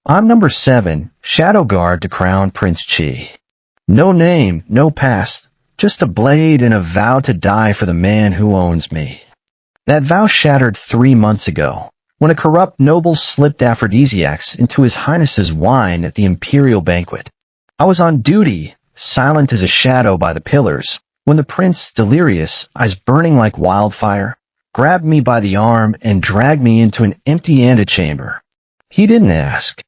I'm number 7, Shadow Guard to Crown Prince Chi. No name, no past, just a blade and a vow to die for the man who owns me. That vow shattered 3 months ago, when a corrupt noble slipped aphrodisiacs into His Highness's wine at the imperial banquet. I was on duty, silent as a shadow by the pillars, when the prince, delirious, eyes burning like wildfire, grabbed me by the arm and dragged me into an empty antechamber. He didn't ask,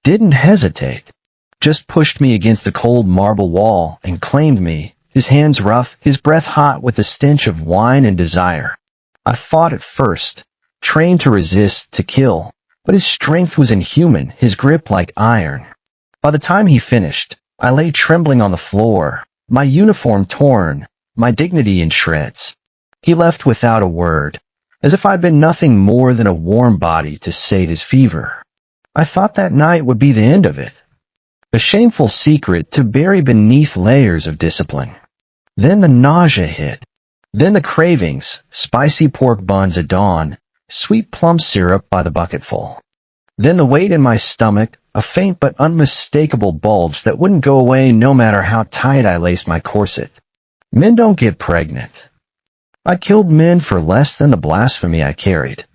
didn't hesitate, just pushed me against the cold marble wall and claimed me, his hands rough, his breath hot with the stench of wine and desire. I fought at first, trained to resist, to kill, but his strength was inhuman, his grip like iron. By the time he finished, I lay trembling on the floor, my uniform torn, my dignity in shreds. He left without a word, as if I'd been nothing more than a warm body to sate his fever. I thought that night would be the end of it. A shameful secret to bury beneath layers of discipline. Then the nausea hit. Then the cravings, spicy pork buns at dawn, sweet plum syrup by the bucketful. Then the weight in my stomach, a faint but unmistakable bulge that wouldn't go away no matter how tight I laced my corset. Men don't get pregnant. I killed men for less than the blasphemy I carried.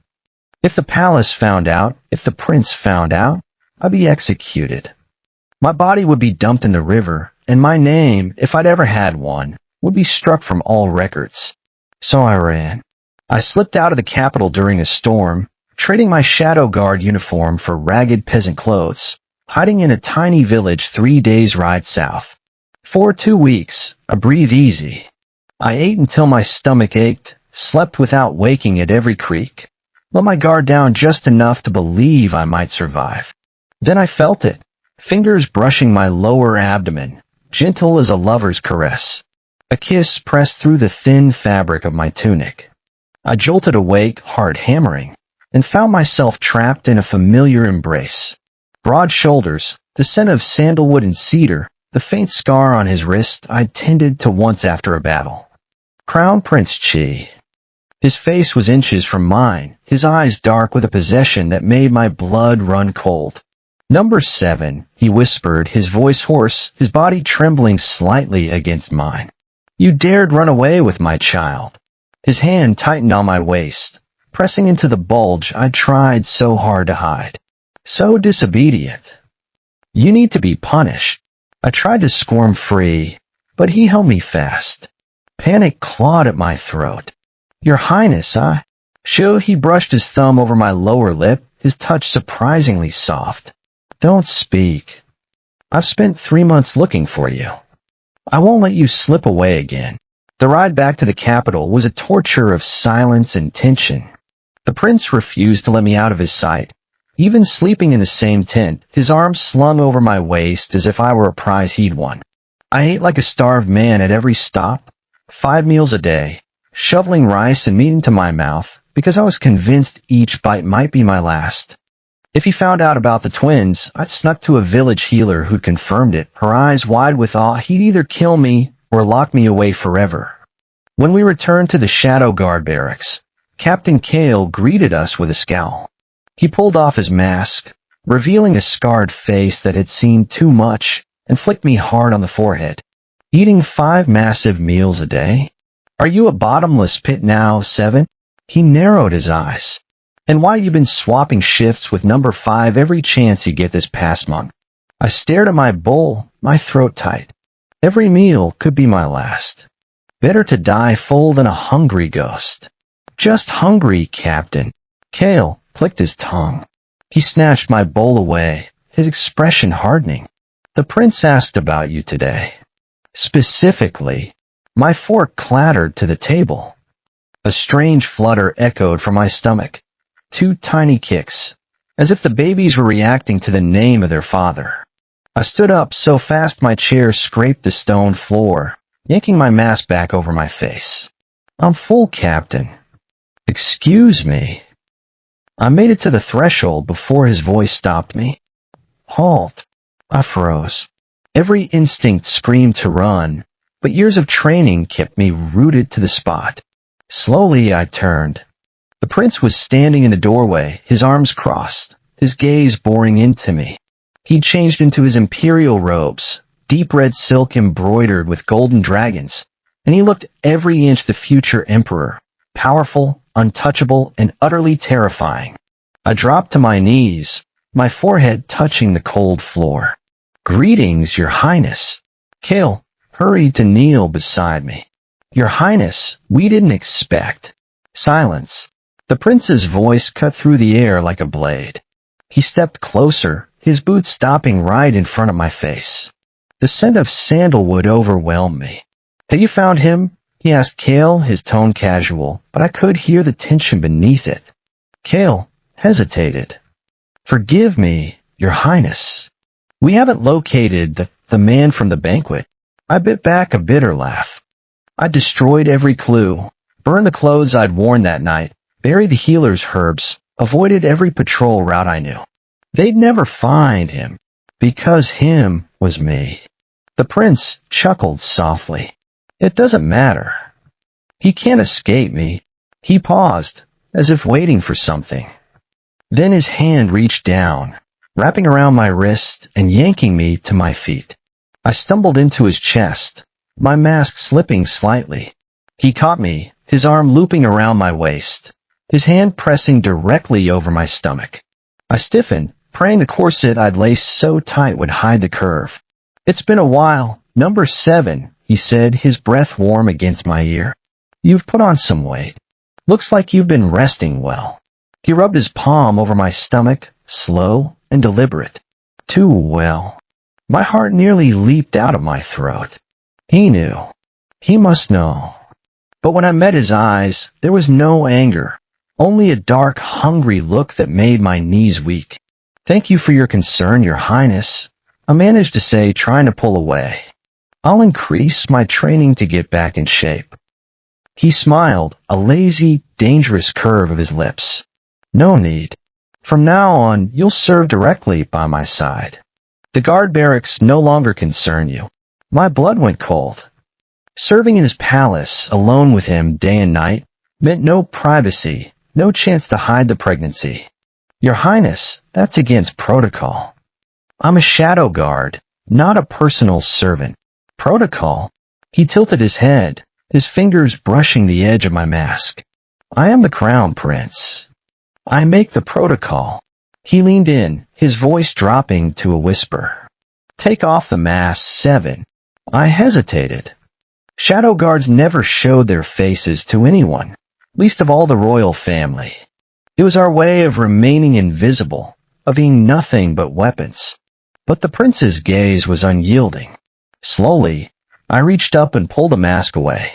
If the palace found out, if the prince found out, I'd be executed. My body would be dumped in the river, and my name, if I'd ever had one, would be struck from all records. So I ran. I slipped out of the capital during a storm, trading my Shadow Guard uniform for ragged peasant clothes, hiding in a tiny village 3 days' ride south. For 2 weeks, I breathed easy. I ate until my stomach ached, slept without waking at every creak, let my guard down just enough to believe I might survive. Then I felt it, fingers brushing my lower abdomen, gentle as a lover's caress. A kiss pressed through the thin fabric of my tunic. I jolted awake, heart hammering, and found myself trapped in a familiar embrace. Broad shoulders, the scent of sandalwood and cedar, the faint scar on his wrist I'd tended to once after a battle. Crown Prince Chi. His face was inches from mine, his eyes dark with a possession that made my blood run cold. Number 7, he whispered, his voice hoarse, his body trembling slightly against mine. You dared run away with my child. His hand tightened on my waist, pressing into the bulge I tried so hard to hide. So disobedient. You need to be punished. I tried to squirm free, but he held me fast. Panic clawed at my throat. Your Highness, he brushed his thumb over my lower lip, his touch surprisingly soft. Don't speak. I've spent 3 months looking for you. I won't let you slip away again. The ride back to the capital was a torture of silence and tension. The prince refused to let me out of his sight. Even sleeping in the same tent, his arms slung over my waist as if I were a prize he'd won. I ate like a starved man at every stop, 5 meals a day, shoveling rice and meat into my mouth because I was convinced each bite might be my last. If he found out about the twins, I'd snuck to a village healer who'd confirmed it, her eyes wide with awe. He'd either kill me or lock me away forever. When we returned to the Shadow Guard barracks, Captain Kale greeted us with a scowl. He pulled off his mask, revealing a scarred face that had seen too much, and flicked me hard on the forehead. Eating 5 massive meals a day? Are you a bottomless pit now, 7? He narrowed his eyes. And why you been swapping shifts with number 5 every chance you get this past month? I stared at my bowl, my throat tight. Every meal could be my last. Better to die full than a hungry ghost. Just hungry, Captain. Kale clicked his tongue. He snatched my bowl away, his expression hardening. The prince asked about you today. Specifically, my fork clattered to the table. A strange flutter echoed from my stomach. 2 tiny kicks, as if the babies were reacting to the name of their father. I stood up so fast my chair scraped the stone floor, yanking my mask back over my face. I'm full, Captain. Excuse me. I made it to the threshold before his voice stopped me. Halt. I froze. Every instinct screamed to run, but years of training kept me rooted to the spot. Slowly I turned. The prince was standing in the doorway, his arms crossed, his gaze boring into me. He'd changed into his imperial robes, deep red silk embroidered with golden dragons, and he looked every inch the future emperor, powerful, untouchable, and utterly terrifying. I dropped to my knees, my forehead touching the cold floor. "Greetings, Your Highness." Kale hurried to kneel beside me. "Your Highness, we didn't expect." Silence. The prince's voice cut through the air like a blade. He stepped closer, his boots stopping right in front of my face. The scent of sandalwood overwhelmed me. "Have you found him?" he asked Kale, his tone casual, but I could hear the tension beneath it. Kale hesitated. "Forgive me, Your Highness. We haven't located the man from the banquet." I bit back a bitter laugh. I destroyed every clue, burned the clothes I'd worn that night, buried the healer's herbs, avoided every patrol route I knew. They'd never find him, because him was me. The prince chuckled softly. "It doesn't matter. He can't escape me." He paused, as if waiting for something. Then his hand reached down, wrapping around my wrist and yanking me to my feet. I stumbled into his chest, my mask slipping slightly. He caught me, his arm looping around my waist, his hand pressing directly over my stomach. I stiffened, praying the corset I'd laced so tight would hide the curve. "It's been a while, number 7, he said, his breath warm against my ear. "You've put on some weight. Looks like you've been resting well." He rubbed his palm over my stomach, slow and deliberate. Too well. My heart nearly leaped out of my throat. He knew. He must know. But when I met his eyes, there was no anger, only a dark, hungry look that made my knees weak. "Thank you for your concern, Your Highness," I managed to say, trying to pull away. "I'll increase my training to get back in shape." He smiled, a lazy, dangerous curve of his lips. "No need. From now on, you'll serve directly by my side. The guard barracks no longer concern you." My blood went cold. Serving in his palace, alone with him day and night, meant no privacy, no chance to hide the pregnancy. "Your Highness, that's against protocol." "I'm a shadow guard, not a personal servant." "Protocol?" He tilted his head, his fingers brushing the edge of my mask. "I am the crown prince. I make the protocol." He leaned in, his voice dropping to a whisper. "Take off the mask, 7. I hesitated. Shadow guards never showed their faces to anyone, least of all the royal family. It was our way of remaining invisible, of being nothing but weapons. But the prince's gaze was unyielding. Slowly, I reached up and pulled the mask away.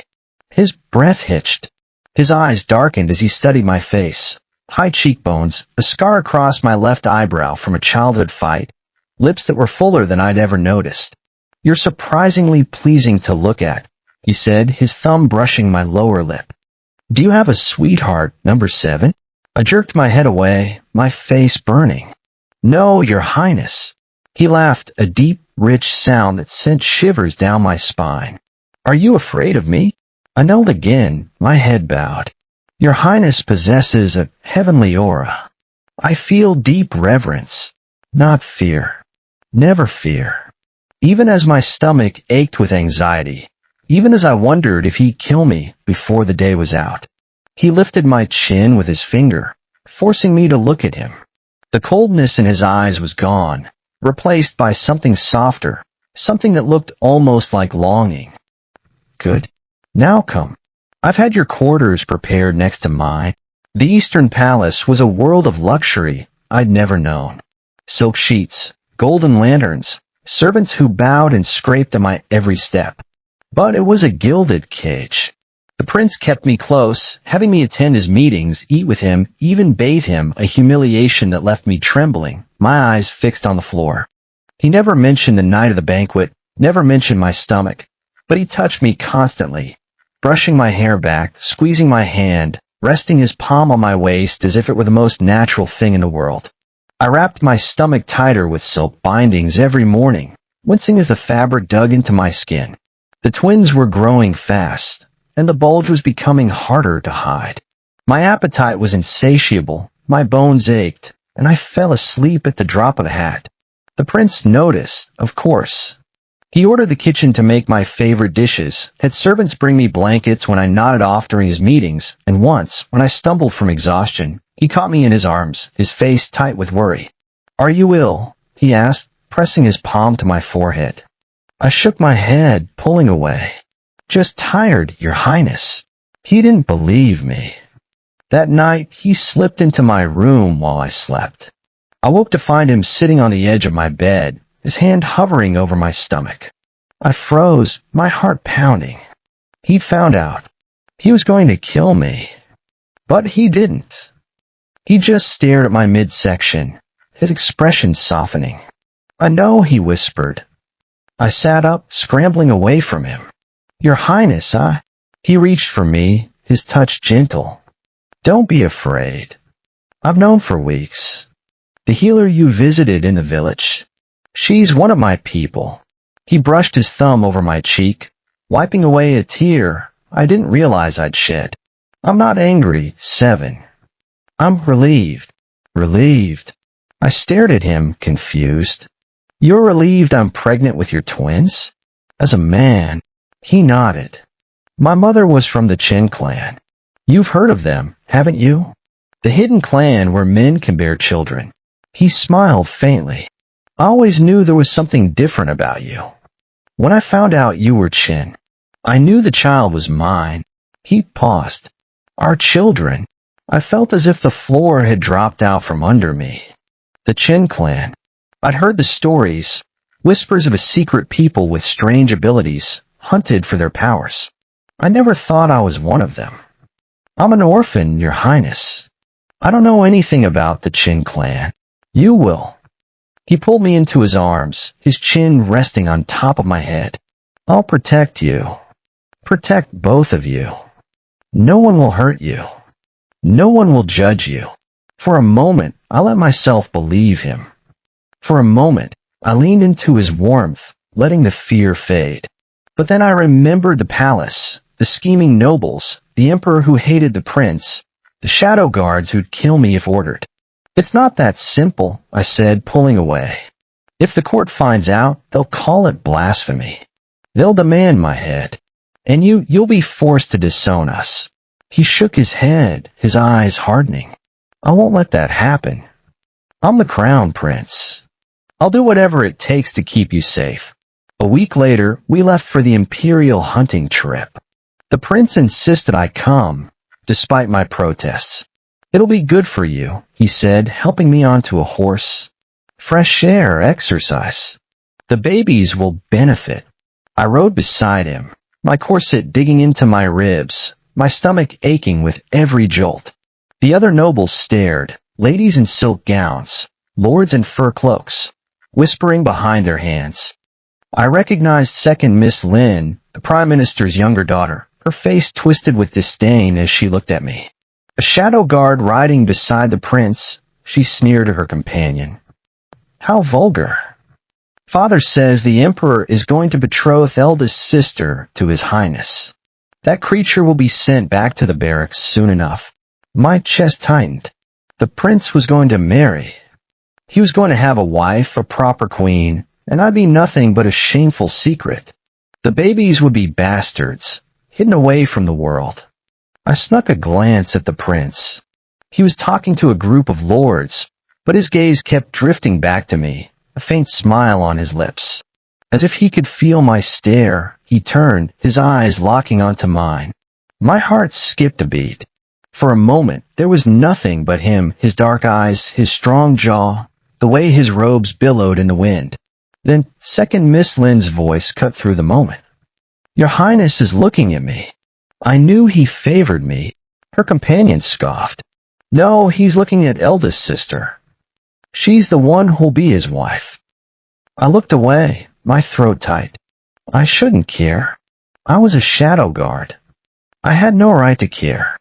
His breath hitched. His eyes darkened as he studied my face. High cheekbones, a scar across my left eyebrow from a childhood fight, lips that were fuller than I'd ever noticed. "You're surprisingly pleasing to look at," he said, his thumb brushing my lower lip. "Do you have a sweetheart, number 7? I jerked my head away, my face burning. "No, Your Highness." He laughed, a deep, rich sound that sent shivers down my spine. "Are you afraid of me?" I knelt again, my head bowed. "Your Highness possesses a heavenly aura. I feel deep reverence, not fear. Never fear." Even as my stomach ached with anxiety, even as I wondered if he'd kill me before the day was out, he lifted my chin with his finger, forcing me to look at him. The coldness in his eyes was gone, replaced by something softer, something that looked almost like longing. "Good. Now come. I've had your quarters prepared next to mine." The Eastern Palace was a world of luxury I'd never known. Silk sheets, golden lanterns, servants who bowed and scraped at my every step. But it was a gilded cage. The prince kept me close, having me attend his meetings, eat with him, even bathe him, a humiliation that left me trembling, my eyes fixed on the floor. He never mentioned the night of the banquet, never mentioned my stomach, but he touched me constantly, brushing my hair back, squeezing my hand, resting his palm on my waist as if it were the most natural thing in the world. I wrapped my stomach tighter with silk bindings every morning, wincing as the fabric dug into my skin. The twins were growing fast, and the bulge was becoming harder to hide. My appetite was insatiable, my bones ached, and I fell asleep at the drop of a hat. The prince noticed, of course. He ordered the kitchen to make my favorite dishes, had servants bring me blankets when I nodded off during his meetings, and once, when I stumbled from exhaustion, he caught me in his arms, his face tight with worry. "Are you ill?" he asked, pressing his palm to my forehead. I shook my head, pulling away. "Just tired, Your Highness." He didn't believe me. That night, he slipped into my room while I slept. I woke to find him sitting on the edge of my bed, his hand hovering over my stomach. I froze, my heart pounding. He'd found out. He was going to kill me. But he didn't. He just stared at my midsection, his expression softening. "I know," he whispered. I sat up, scrambling away from him. "Your Highness, He reached for me, his touch gentle. "Don't be afraid. I've known for weeks. The healer you visited in the village. She's one of my people." He brushed his thumb over my cheek, wiping away a tear I didn't realize I'd shed. "I'm not angry, Seven. I'm relieved." Relieved. I stared at him, confused. "You're relieved I'm pregnant with your twins?" As a man, he nodded. "My mother was from the Qin clan. You've heard of them, haven't you? The hidden clan where men can bear children." He smiled faintly. "I always knew there was something different about you. When I found out you were Qin, I knew the child was mine." He paused. "Our children." I felt as if the floor had dropped out from under me. The Qin clan. I'd heard the stories, whispers of a secret people with strange abilities, hunted for their powers. I never thought I was one of them. "I'm an orphan, Your Highness. I don't know anything about the Qin clan. You will." He pulled me into his arms, his chin resting on top of my head. "I'll protect you. Protect both of you. No one will hurt you. No one will judge you." For a moment, I let myself believe him. For a moment, I leaned into his warmth, letting the fear fade. But then I remembered the palace, the scheming nobles, the emperor who hated the prince, the shadow guards who'd kill me if ordered. "It's not that simple," I said, pulling away. "If the court finds out, they'll call it blasphemy. They'll demand my head. And you'll be forced to disown us." He shook his head, his eyes hardening. "I won't let that happen. I'm the crown prince. I'll do whatever it takes to keep you safe." A week later, we left for the imperial hunting trip. The prince insisted I come, despite my protests. "It'll be good for you," he said, helping me onto a horse. "Fresh air, exercise. The babies will benefit." I rode beside him, my corset digging into my ribs, my stomach aching with every jolt. The other nobles stared, ladies in silk gowns, lords in fur cloaks, whispering behind their hands. I recognized Second Miss Lin, the Prime Minister's younger daughter, her face twisted with disdain as she looked at me. "A shadow guard riding beside the prince," she sneered at her companion. "How vulgar. Father says the emperor is going to betroth eldest sister to his highness. That creature will be sent back to the barracks soon enough." My chest tightened. The prince was going to marry. He was going to have a wife, a proper queen, and I'd be nothing but a shameful secret. The babies would be bastards, hidden away from the world. I snuck a glance at the prince. He was talking to a group of lords, but his gaze kept drifting back to me, a faint smile on his lips. As if he could feel my stare, he turned, his eyes locking onto mine. My heart skipped a beat. For a moment, there was nothing but him, his dark eyes, his strong jaw, the way his robes billowed in the wind. Then Second Miss Lin's voice cut through the moment. "Your Highness is looking at me." I knew he favored me. Her companion scoffed. "No, he's looking at eldest sister. She's the one who'll be his wife." I looked away, my throat tight. I shouldn't care. I was a shadow guard. I had no right to care.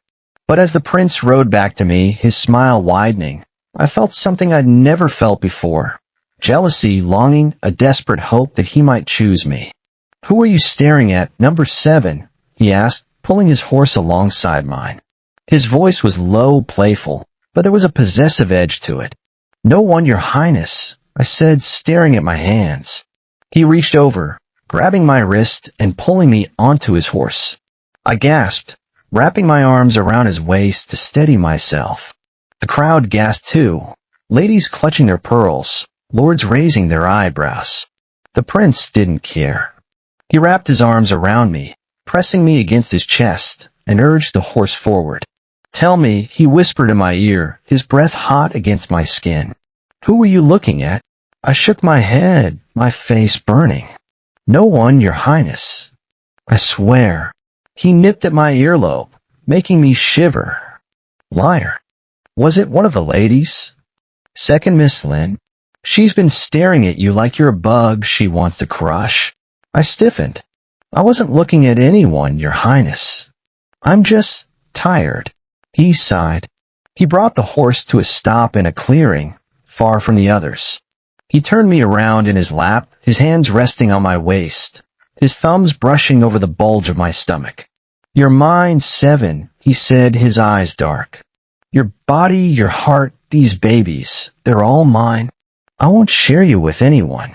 But as the prince rode back to me, his smile widening, I felt something I'd never felt before. Jealousy, longing, a desperate hope that he might choose me. "Who are you staring at, number 7? He asked, pulling his horse alongside mine. His voice was low, playful, but there was a possessive edge to it. "No one, Your Highness. I said, staring at my hands. He reached over, grabbing my wrist and pulling me onto his horse. I gasped, wrapping my arms around his waist to steady myself. The crowd gasped too, ladies clutching their pearls, lords raising their eyebrows. The prince didn't care. He wrapped his arms around me, pressing me against his chest, and urged the horse forward. "Tell me," he whispered in my ear, his breath hot against my skin. "Who were you looking at?" I shook my head, my face burning. "No one, Your Highness." "I swear." He nipped at my earlobe, making me shiver. "Liar. Was it one of the ladies?" "Second Miss Lynn. She's been staring at you like you're a bug she wants to crush." I stiffened. "I wasn't looking at anyone, Your Highness. I'm just tired." He sighed. He brought the horse to a stop in a clearing, far from the others. He turned me around in his lap, his hands resting on my waist, his thumbs brushing over the bulge of my stomach. "You're mine, 7, he said, his eyes dark. "Your body, your heart, these babies, they're all mine. I won't share you with anyone.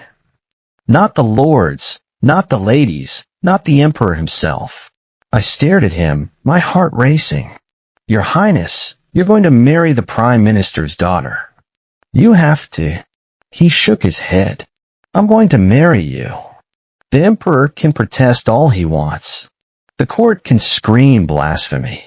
Not the lords, not the ladies, not the emperor himself." I stared at him, my heart racing. "Your Highness, you're going to marry the Prime Minister's daughter." "You have to." He shook his head. "I'm going to marry you. The emperor can protest all he wants. The court can scream blasphemy.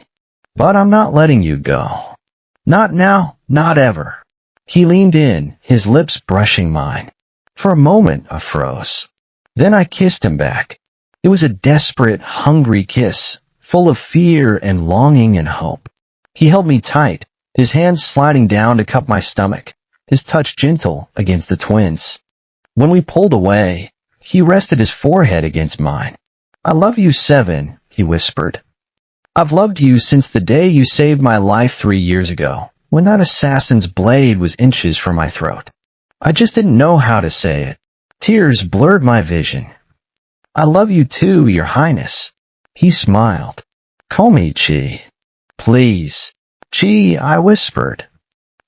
But I'm not letting you go. Not now, not ever." He leaned in, his lips brushing mine. For a moment, I froze. Then I kissed him back. It was a desperate, hungry kiss, full of fear and longing and hope. He held me tight, his hands sliding down to cup my stomach, his touch gentle against the twins. When we pulled away, he rested his forehead against mine. "I love you, 7, he whispered. "I've loved you since the day you saved my life 3 years ago, when that assassin's blade was inches from my throat. I just didn't know how to say it. Tears blurred my vision. "I love you too, Your Highness." He smiled. "Call me Chi." "Please." "Chi," I whispered.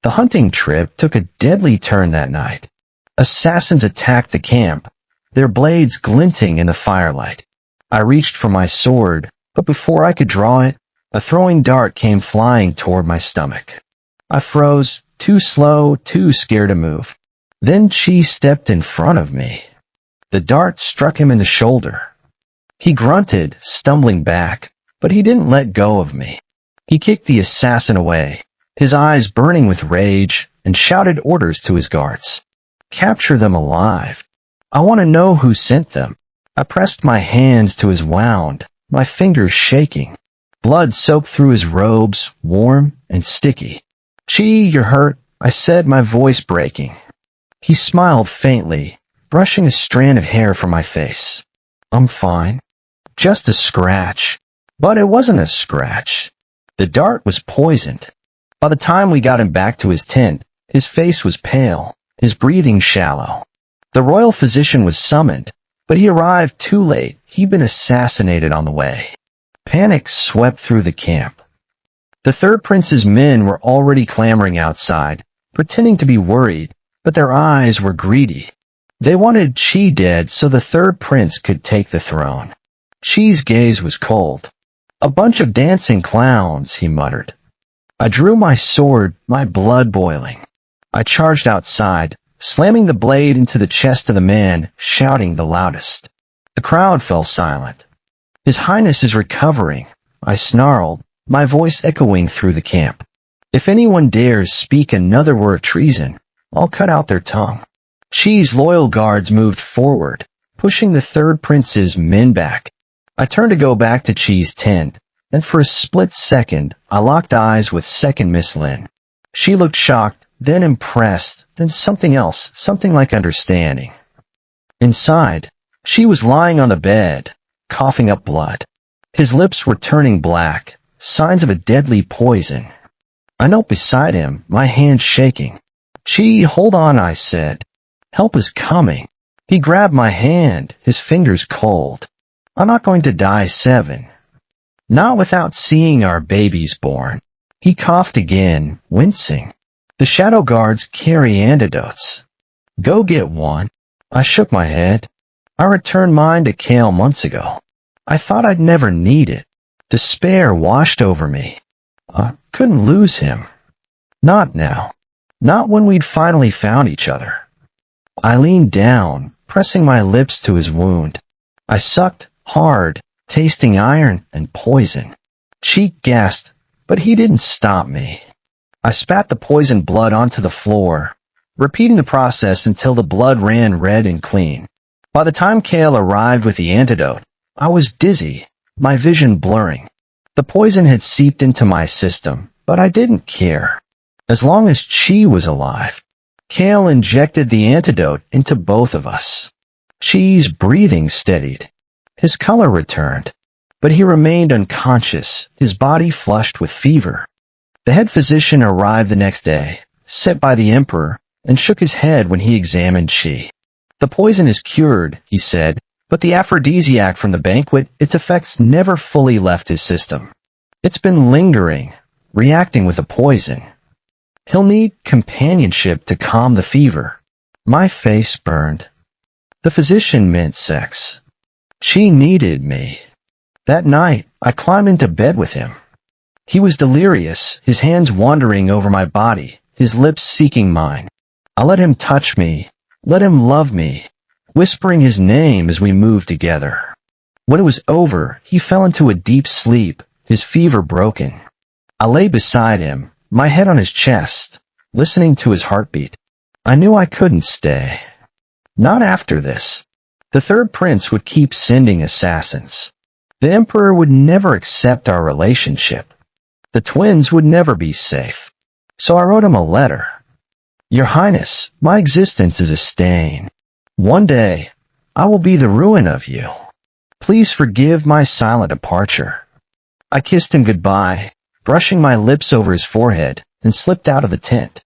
The hunting trip took a deadly turn that night. Assassins attacked the camp, their blades glinting in the firelight. I reached for my sword, but before I could draw it, a throwing dart came flying toward my stomach. I froze, too slow, too scared to move. Then Chi stepped in front of me. The dart struck him in the shoulder. He grunted, stumbling back, but he didn't let go of me. He kicked the assassin away, his eyes burning with rage, and shouted orders to his guards. "Capture them alive. I want to know who sent them." I pressed my hands to his wound, my fingers shaking. Blood soaked through his robes, warm and sticky. "Chi, you're hurt," I said, my voice breaking. He smiled faintly, brushing a strand of hair from my face. "I'm fine. Just a scratch." But it wasn't a scratch. The dart was poisoned. By the time we got him back to his tent, his face was pale, his breathing shallow. The royal physician was summoned, but he arrived too late. He'd been assassinated on the way. Panic swept through the camp. The third prince's men were already clamoring outside, pretending to be worried, but their eyes were greedy. They wanted Chi dead so the third prince could take the throne. Chi's gaze was cold. "A bunch of dancing clowns," he muttered. I drew my sword, my blood boiling. I charged outside, slamming the blade into the chest of the man, shouting the loudest. The crowd fell silent. "His Highness is recovering," I snarled, my voice echoing through the camp. "If anyone dares speak another word of treason, I'll cut out their tongue." Chi's loyal guards moved forward, pushing the third prince's men back. I turned to go back to Chi's tent, and for a split second, I locked eyes with second Miss Lynn. She looked shocked, then impressed, then something else, something like understanding. Inside, she was lying on the bed, coughing up blood. His lips were turning black, signs of a deadly poison. I knelt beside him, my hand shaking. "Chi, hold on," I said. "Help is coming." He grabbed my hand, his fingers cold. "I'm not going to die, 7. Not without seeing our babies born." He coughed again, wincing. "The shadow guards carry antidotes." Go get one. I shook my head. I returned mine to Kale months ago. I thought I'd never need it. Despair washed over me. I couldn't lose him. Not now. Not when we'd finally found each other. I leaned down, pressing my lips to his wound. I sucked hard, tasting iron and poison. Cheek gasped, but he didn't stop me. I spat the poisoned blood onto the floor, repeating the process until the blood ran red and clean. By the time Kale arrived with the antidote, I was dizzy, my vision blurring. The poison had seeped into my system, but I didn't care. As long as Chi was alive, Kale injected the antidote into both of us. Chi's breathing steadied. His color returned, but he remained unconscious, his body flushed with fever. The head physician arrived the next day, sent by the emperor, and shook his head when he examined Chi. The poison is cured, he said, but the aphrodisiac from the banquet, its effects never fully left his system. It's been lingering, reacting with the poison. He'll need companionship to calm the fever. My face burned. The physician meant sex. She needed me. That night, I climbed into bed with him. He was delirious, his hands wandering over my body, his lips seeking mine. I let him touch me, let him love me, whispering his name as we moved together. When it was over, he fell into a deep sleep, his fever broken. I lay beside him, my head on his chest, listening to his heartbeat. I knew I couldn't stay. Not after this. The third prince would keep sending assassins. The emperor would never accept our relationship. The twins would never be safe. So I wrote him a letter. Your Highness, my existence is a stain. One day, I will be the ruin of you. Please forgive my silent departure. I kissed him goodbye, brushing my lips over his forehead, and slipped out of the tent.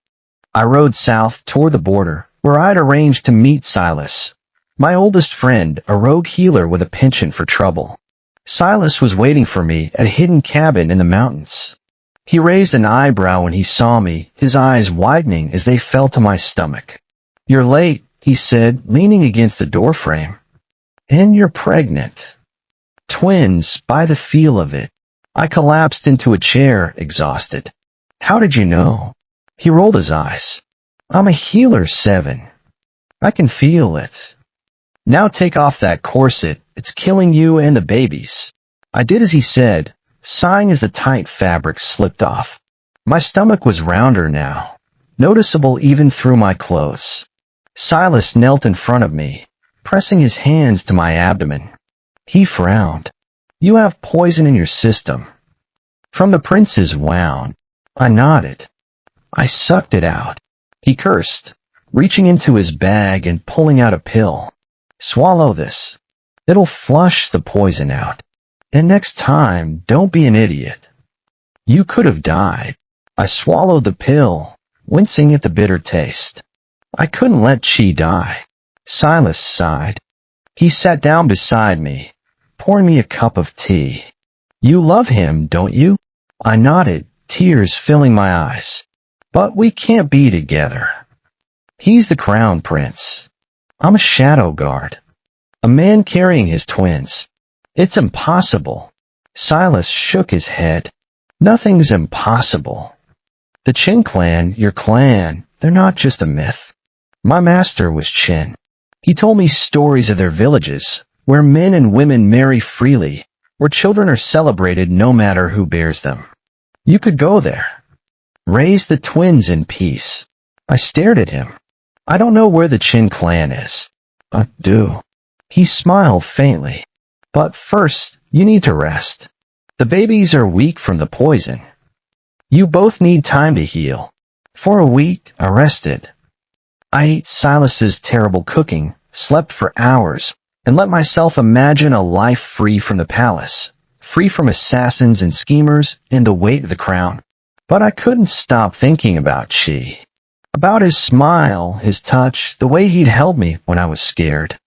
I rode south toward the border, where I'd arranged to meet Silas, my oldest friend, a rogue healer with a penchant for trouble. Silas was waiting for me at a hidden cabin in the mountains. He raised an eyebrow when he saw me, his eyes widening as they fell to my stomach. You're late, he said, leaning against the doorframe. And you're pregnant. Twins, by the feel of it. I collapsed into a chair, exhausted. How did you know? He rolled his eyes. I'm a healer, 7. I can feel it. Now take off that corset. It's killing you and the babies. I did as he said, sighing as the tight fabric slipped off. My stomach was rounder now, noticeable even through my clothes. Silas knelt in front of me, pressing his hands to my abdomen. He frowned. You have poison in your system. From the prince's wound. I nodded. I sucked it out. He cursed, reaching into his bag and pulling out a pill. Swallow this. It'll flush the poison out. And next time, don't be an idiot. You could have died. I swallowed the pill, wincing at the bitter taste. I couldn't let Chi die. Silas sighed. He sat down beside me, pouring me a cup of tea. You love him, don't you? I nodded, tears filling my eyes. But we can't be together. He's the crown prince. I'm a shadow guard. A man carrying his twins. It's impossible. Silas shook his head. Nothing's impossible. The Qin clan, your clan, they're not just a myth. My master was Qin. He told me stories of their villages, where men and women marry freely, where children are celebrated no matter who bears them. You could go there. Raise the twins in peace. I stared at him. I don't know where the Qin clan is. I do. He smiled faintly. But first, you need to rest. The babies are weak from the poison. You both need time to heal. For a week, I rested. I ate Silas's terrible cooking, slept for hours, and let myself imagine a life free from the palace, free from assassins and schemers and the weight of the crown. But I couldn't stop thinking about Chi. About his smile, his touch, the way he'd held me when I was scared.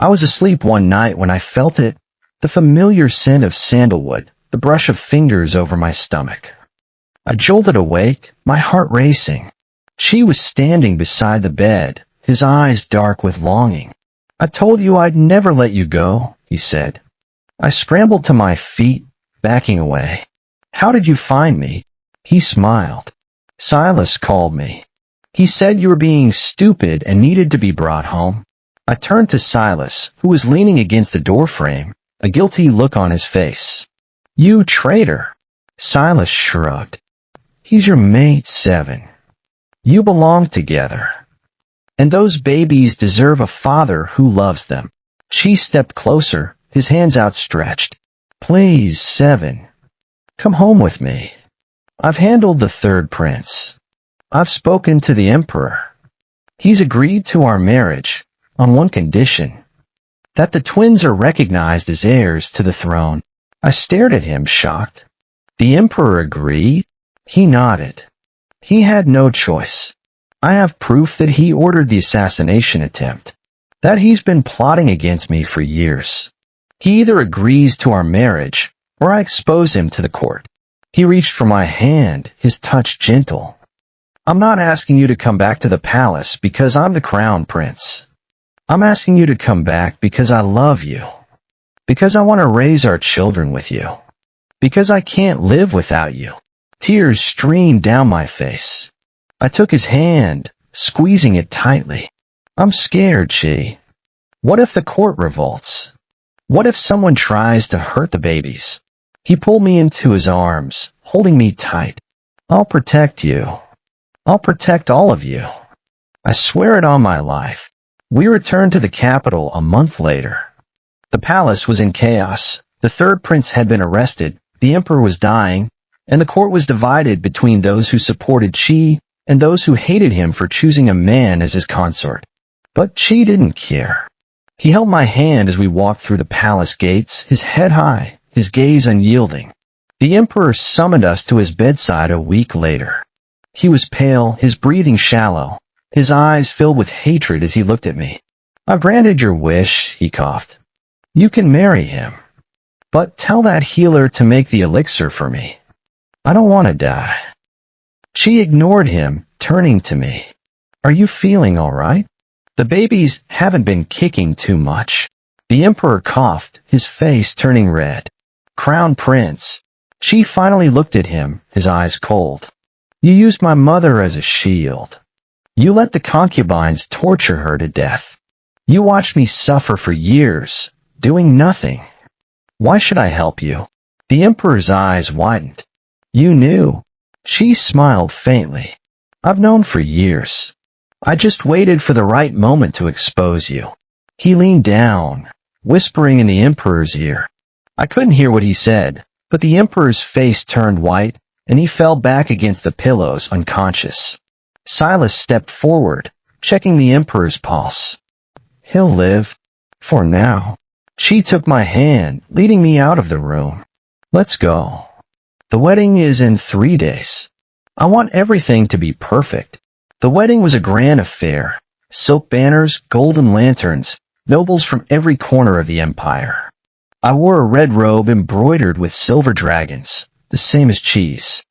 I was asleep one night when I felt it, the familiar scent of sandalwood, the brush of fingers over my stomach. I jolted awake, my heart racing. Chi was standing beside the bed, his eyes dark with longing. "I told you I'd never let you go," he said. I scrambled to my feet, backing away. "How did you find me?" He smiled. "Silas called me. He said you were being stupid and needed to be brought home." I turned to Silas, who was leaning against the doorframe, a guilty look on his face. "You traitor." Silas shrugged. "He's your mate, Seven. You belong together. And those babies deserve a father who loves them." She stepped closer, his hands outstretched. "Please, Seven, come home with me. I've handled the third prince. I've spoken to the emperor. He's agreed to our marriage, on one condition: that the twins are recognized as heirs to the throne." I stared at him, shocked. "The emperor agreed?" He nodded. "He had no choice. I have proof that he ordered the assassination attempt, that he's been plotting against me for years. He either agrees to our marriage, or I expose him to the court." He reached for my hand, his touch gentle. "I'm not asking you to come back to the palace because I'm the crown prince. I'm asking you to come back because I love you, because I want to raise our children with you, because I can't live without you." Tears streamed down my face. I took his hand, squeezing it tightly. "I'm scared, Chi. What if the court revolts? What if someone tries to hurt the babies?" He pulled me into his arms, holding me tight. "I'll protect you. I'll protect all of you. I swear it on my life." We returned to the capital a month later. The palace was in chaos. The third prince had been arrested, the emperor was dying, and the court was divided between those who supported Chi and those who hated him for choosing a man as his consort. But Chi didn't care. He held my hand as we walked through the palace gates, his head high, his gaze unyielding. The emperor summoned us to his bedside a week later. He was pale, his breathing shallow, his eyes filled with hatred as he looked at me. "I've granted your wish," he coughed. "You can marry him. But tell that healer to make the elixir for me. I don't want to die." She ignored him, turning to me. "Are you feeling all right? The babies haven't been kicking too much." The emperor coughed, his face turning red. "Crown Prince." She finally looked at him, his eyes cold. "You used my mother as a shield. You let the concubines torture her to death. You watched me suffer for years, doing nothing. Why should I help you?" The emperor's eyes widened. "You knew." She smiled faintly. "I've known for years. I just waited for the right moment to expose you." He leaned down, whispering in the emperor's ear. I couldn't hear what he said, but the emperor's face turned white, and he fell back against the pillows unconscious. Silas stepped forward, checking the emperor's pulse. "He'll live. For now." She took my hand, leading me out of the room. "Let's go. The wedding is in 3 days. I want everything to be perfect." The wedding was a grand affair. Silk banners, golden lanterns, nobles from every corner of the empire. I wore a red robe embroidered with silver dragons, the same as Chi's.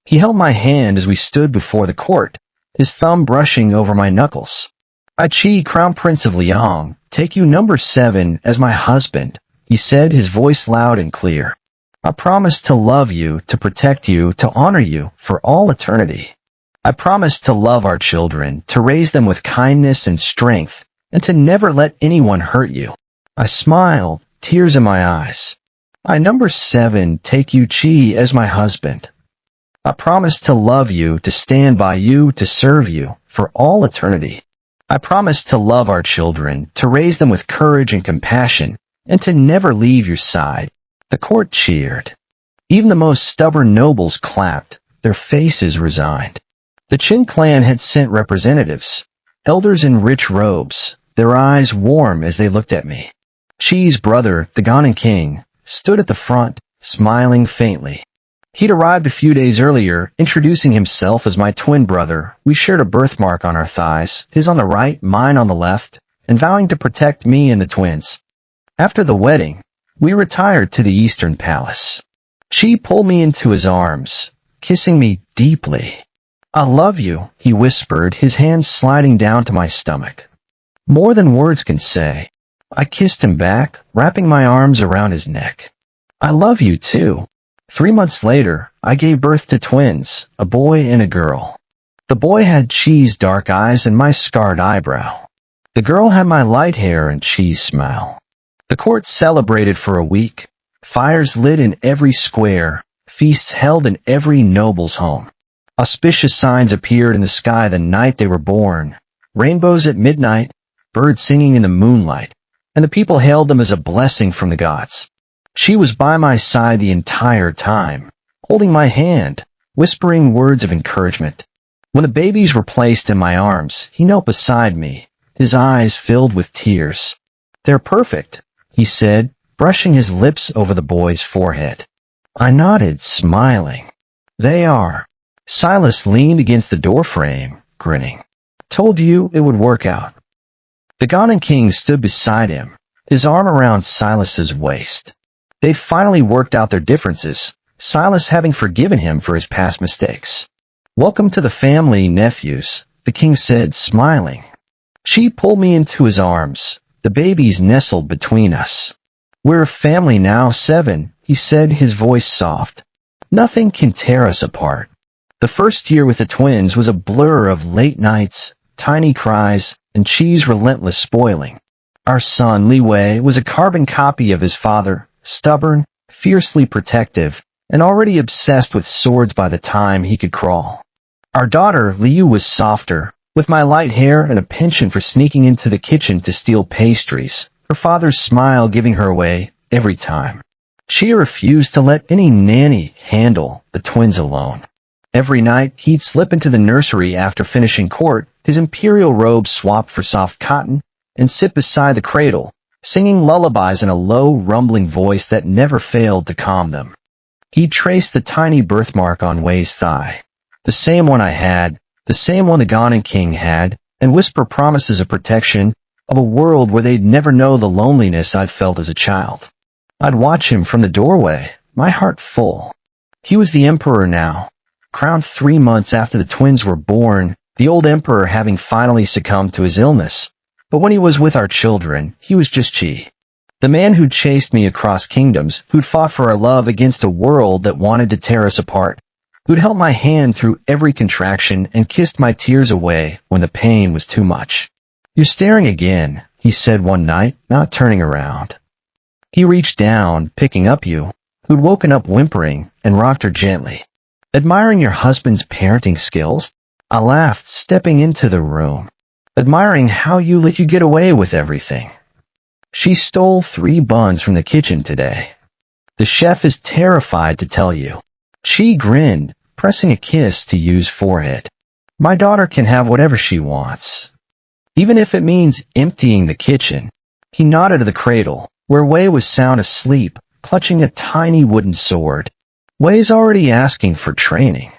He held my hand as we stood before the court, his thumb brushing over my knuckles. "I, Chi, Crown Prince of Liang, take you number 7 as my husband," he said, his voice loud and clear. "I promise to love you, to protect you, to honor you for all eternity. I promise to love our children, to raise them with kindness and strength, and to never let anyone hurt you." I smiled, tears in my eyes. "I, number 7, take you, Chi, as my husband. I promise to love you, to stand by you, to serve you for all eternity. I promise to love our children, to raise them with courage and compassion, and to never leave your side." The court cheered. Even the most stubborn nobles clapped, their faces resigned. The Qin clan had sent representatives, elders in rich robes, their eyes warm as they looked at me. Chi's brother, the Ghanan king, stood at the front, smiling faintly. He'd arrived a few days earlier, introducing himself as my twin brother. We shared a birthmark on our thighs, his on the right, mine on the left, and vowing to protect me and the twins. After the wedding, we retired to the Eastern Palace. Chi pulled me into his arms, kissing me deeply. I love you, he whispered, his hands sliding down to my stomach. More than words can say. I kissed him back, wrapping my arms around his neck. I love you too. 3 months later, I gave birth to twins, a boy and a girl. The boy had Chi's dark eyes and my scarred eyebrow. The girl had my light hair and Chi's smile. The court celebrated for a week. Fires lit in every square, feasts held in every noble's home. Auspicious signs appeared in the sky the night they were born. Rainbows at midnight, birds singing in the moonlight, and the people hailed them as a blessing from the gods. She was by my side the entire time, holding my hand, whispering words of encouragement. When the babies were placed in my arms, he knelt beside me, his eyes filled with tears. They're perfect, he said, brushing his lips over the boy's forehead. I nodded, smiling. They are. Silas leaned against the doorframe, grinning. Told you it would work out. The Ghanan king stood beside him, his arm around Silas's waist. They'd finally worked out their differences, Silas having forgiven him for his past mistakes. Welcome to the family, nephews, the king said, smiling. She pulled me into his arms. The babies nestled between us. We're a family now, 7, he said, his voice soft. Nothing can tear us apart. The first year with the twins was a blur of late nights, tiny cries, and Chi's relentless spoiling. Our son, Li Wei, was a carbon copy of his father, stubborn, fiercely protective, and already obsessed with swords by the time he could crawl. Our daughter, Liu, was softer, with my light hair and a penchant for sneaking into the kitchen to steal pastries, her father's smile giving her away every time. She refused to let any nanny handle the twins alone. Every night, he'd slip into the nursery after finishing court, his imperial robe swapped for soft cotton, and sit beside the cradle, singing lullabies in a low, rumbling voice that never failed to calm them. He'd trace the tiny birthmark on Wei's thigh, the same one I had, the same one the Ghanan king had, and whisper promises of protection, of a world where they'd never know the loneliness I'd felt as a child. I'd watch him from the doorway, my heart full. He was the emperor now, crowned 3 months after the twins were born, the old emperor having finally succumbed to his illness. But when he was with our children, he was just Chi. The man who'd chased me across kingdoms, who'd fought for our love against a world that wanted to tear us apart, who'd held my hand through every contraction and kissed my tears away when the pain was too much. You're staring again, he said one night, not turning around. He reached down, picking up you, who'd woken up whimpering, and rocked her gently. Admiring your husband's parenting skills? I laughed, stepping into the room. Admiring how you let you get away with everything. She stole 3 buns from the kitchen today. The chef is terrified to tell you. She grinned, pressing a kiss to Yu's forehead. My daughter can have whatever she wants. Even if it means emptying the kitchen. He nodded to the cradle, where Wei was sound asleep, clutching a tiny wooden sword. Wei's already asking for training.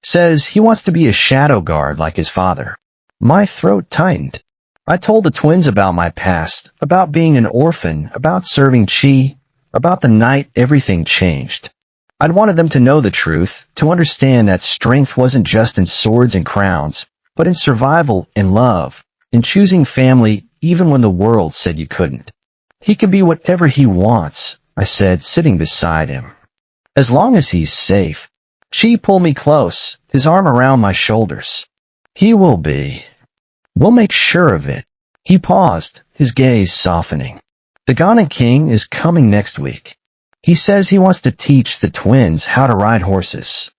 Says he wants to be a shadow guard like his father. My throat tightened. I told the twins about my past, about being an orphan, about serving Chi, about the night everything changed. I'd wanted them to know the truth, to understand that strength wasn't just in swords and crowns, but in survival, in love, in choosing family even when the world said you couldn't. He can be whatever he wants, I said, sitting beside him. As long as he's safe. Chi pulled me close, his arm around my shoulders. He will be. We'll make sure of it. He paused, his gaze softening. The Ghanan king is coming next week. He says he wants to teach the twins how to ride horses.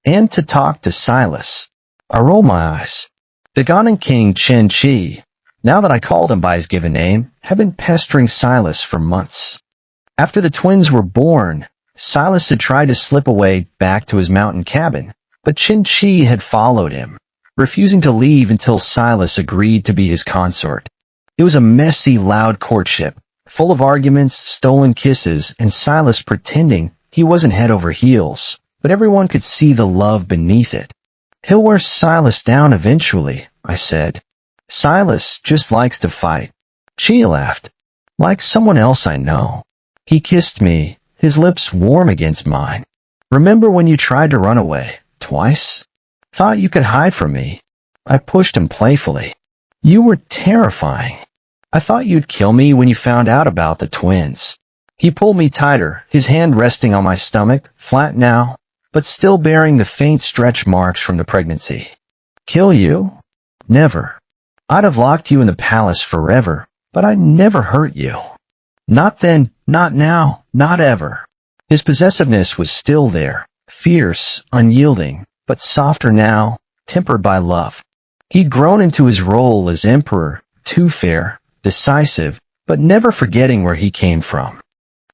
And to talk to Silas. I rolled my eyes. The Ghanan king, Chen Chi, now that I called him by his given name, had been pestering Silas for months. After the twins were born, Silas had tried to slip away back to his mountain cabin, but Chen Chi had followed him, refusing to leave until Silas agreed to be his consort. It was a messy, loud courtship, full of arguments, stolen kisses, and Silas pretending he wasn't head over heels, but everyone could see the love beneath it. He'll wear Silas down eventually, I said. Silas just likes to fight. Chi laughed. Like someone else I know. He kissed me, his lips warm against mine. Remember when you tried to run away? Twice? Thought you could hide from me. I pushed him playfully. You were terrifying. I thought you'd kill me when you found out about the twins. He pulled me tighter, his hand resting on my stomach, flat now, but still bearing the faint stretch marks from the pregnancy. Kill you? Never. I'd have locked you in the palace forever, but I'd never hurt you. Not then, not now, not ever. His possessiveness was still there, fierce, unyielding, but softer now, tempered by love. He'd grown into his role as emperor, too fair, decisive, but never forgetting where he came from.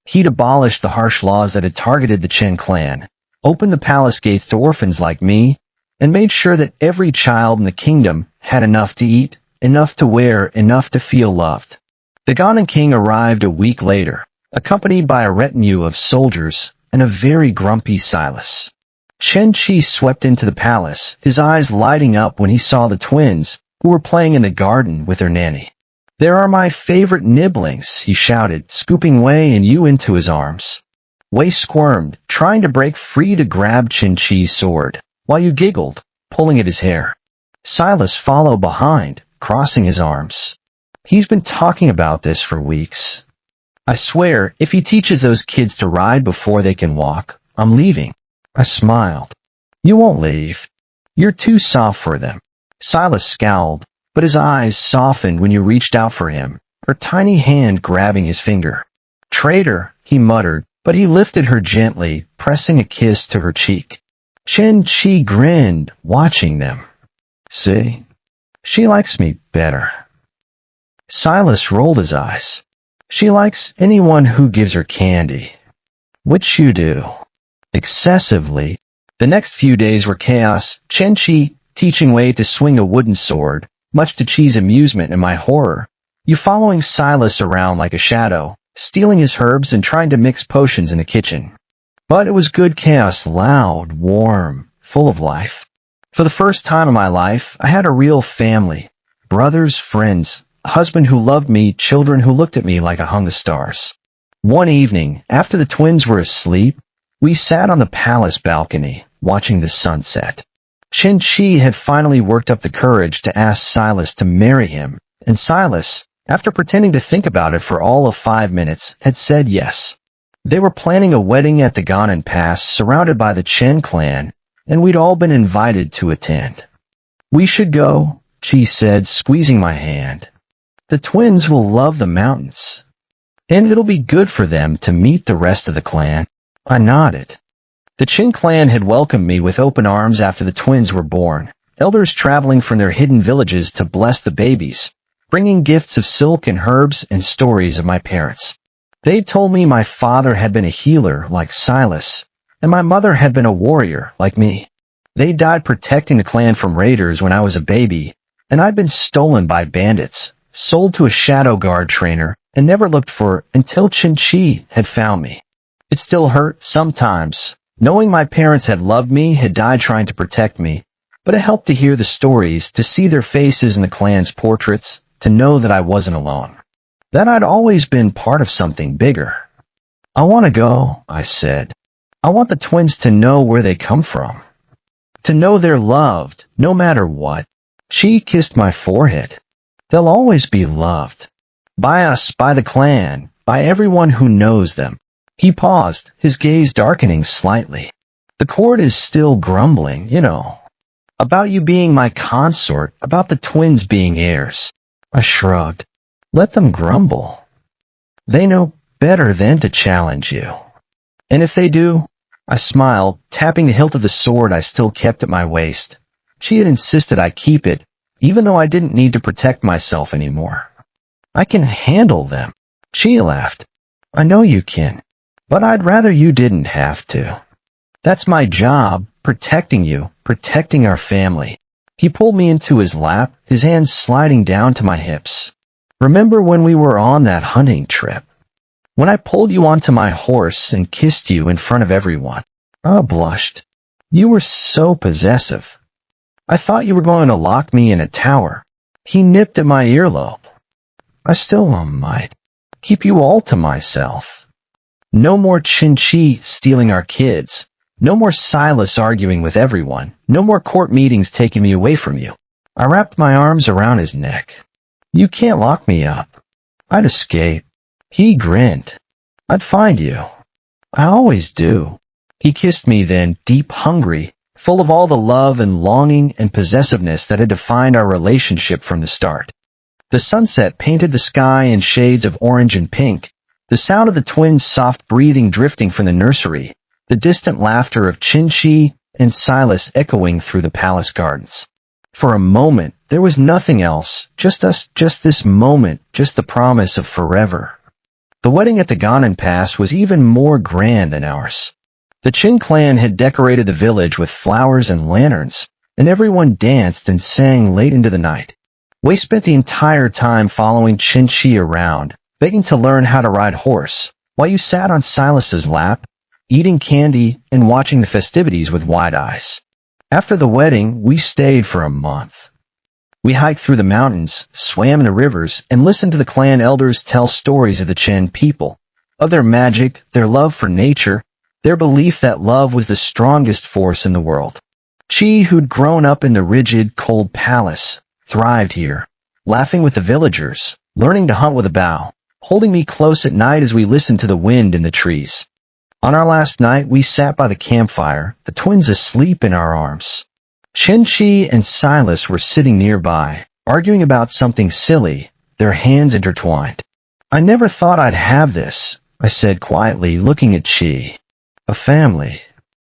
He'd abolished the harsh laws that had targeted the Chen clan, opened the palace gates to orphans like me, and made sure that every child in the kingdom had enough to eat, enough to wear, enough to feel loved. The Ghanan king arrived a week later, accompanied by a retinue of soldiers and a very grumpy Silas. Chen Qi swept into the palace, his eyes lighting up when he saw the twins, who were playing in the garden with their nanny. There are my favorite nibblings, he shouted, scooping Wei and Yu into his arms. Wei squirmed, trying to break free to grab Chen Qi's sword, while Yu giggled, pulling at his hair. Silas followed behind, crossing his arms. He's been talking about this for weeks. I swear, if he teaches those kids to ride before they can walk, I'm leaving. I smiled. You won't leave. You're too soft for them. Silas scowled, but his eyes softened when you reached out for him, her tiny hand grabbing his finger. Traitor, he muttered, but he lifted her gently, pressing a kiss to her cheek. Chen Qi grinned, watching them. See? She likes me better. Silas rolled his eyes. She likes anyone who gives her candy. Which you do. Excessively. The next few days were chaos, Chen Qi teaching Wei to swing a wooden sword, much to Qi's amusement and my horror. You following Silas around like a shadow, stealing his herbs and trying to mix potions in the kitchen. But it was good chaos, loud, warm, full of life. For the first time in my life, I had a real family. Brothers, friends, a husband who loved me, children who looked at me like I hung the stars. One evening, after the twins were asleep, we sat on the palace balcony, watching the sunset. Chen Qi had finally worked up the courage to ask Silas to marry him, and Silas, after pretending to think about it for all of 5 minutes, had said yes. They were planning a wedding at the Ghanan Pass surrounded by the Chen clan, and we'd all been invited to attend. We should go, Qi said, squeezing my hand. The twins will love the mountains, and it'll be good for them to meet the rest of the clan. I nodded. The Chen clan had welcomed me with open arms after the twins were born, elders traveling from their hidden villages to bless the babies, bringing gifts of silk and herbs and stories of my parents. They told me my father had been a healer like Silas, and my mother had been a warrior like me. They died protecting the clan from raiders when I was a baby, and I'd been stolen by bandits, sold to a shadow guard trainer, and never looked for until Chen Qi had found me. It still hurt sometimes, knowing my parents had loved me, had died trying to protect me, but it helped to hear the stories, to see their faces in the clan's portraits, to know that I wasn't alone, that I'd always been part of something bigger. I want to go, I said. I want the twins to know where they come from, to know they're loved, no matter what. She kissed my forehead. They'll always be loved. By us, by the clan, by everyone who knows them. He paused, his gaze darkening slightly. The court is still grumbling, you know. About you being my consort, about the twins being heirs. I shrugged. Let them grumble. They know better than to challenge you. And if they do, I smiled, tapping the hilt of the sword I still kept at my waist. She had insisted I keep it, even though I didn't need to protect myself anymore. I can handle them. She laughed. I know you can. But I'd rather you didn't have to. That's my job, protecting you, protecting our family. He pulled me into his lap, his hands sliding down to my hips. Remember when we were on that hunting trip? When I pulled you onto my horse and kissed you in front of everyone? I blushed. You were so possessive. I thought you were going to lock me in a tower. He nipped at my earlobe. I still might. Keep you all to myself. No more Chen Qi stealing our kids. No more Silas arguing with everyone. No more court meetings taking me away from you. I wrapped my arms around his neck. You can't lock me up. I'd escape. He grinned. I'd find you. I always do. He kissed me then, deep, hungry, full of all the love and longing and possessiveness that had defined our relationship from the start. The sunset painted the sky in shades of orange and pink, the sound of the twins' soft breathing drifting from the nursery, the distant laughter of Chin-Chi and Silas echoing through the palace gardens. For a moment, there was nothing else, just us, just this moment, just the promise of forever. The wedding at the Ganon Pass was even more grand than ours. The Chin clan had decorated the village with flowers and lanterns, and everyone danced and sang late into the night. We spent the entire time following Chin-Chi around, begging to learn how to ride horse, while you sat on Silas's lap, eating candy and watching the festivities with wide eyes. After the wedding, we stayed for a month. We hiked through the mountains, swam in the rivers, and listened to the clan elders tell stories of the Chin people, of their magic, their love for nature, their belief that love was the strongest force in the world. Chi, who'd grown up in the rigid, cold palace, thrived here, laughing with the villagers, learning to hunt with a bow, holding me close at night as we listened to the wind in the trees. On our last night, we sat by the campfire, the twins asleep in our arms. Chin-Chi and Silas were sitting nearby, arguing about something silly, their hands intertwined. I never thought I'd have this, I said quietly, looking at Chi. A family.